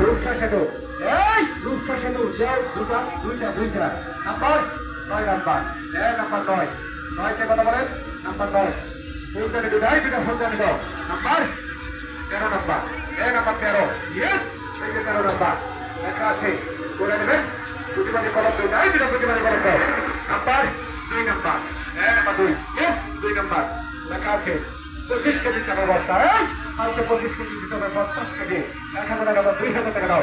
রূপসা সেতু রূপসা সেতু দুইটা নাম্বার 9 নাম্বার 9 9 কথা বলেন নাম্বার 9 ফুলদানি দুটাই দুটা ফুলদানি দাও নাম্বার 13 নাম্বার নাম্বার 13 ইয়েস এই যে 13 নাম্বার লেখা আছে করে নেবেন প্রতিবাদী কলম দুটাই দুটা প্রতিবাদী কলম দাও number 2 number number 2 yes 2 number লেখা আছে 25 কেজি চালের বস্তা 25 কেজি ভিতরে 50 কেজি 1000 টাকা 2000 টাকা দাও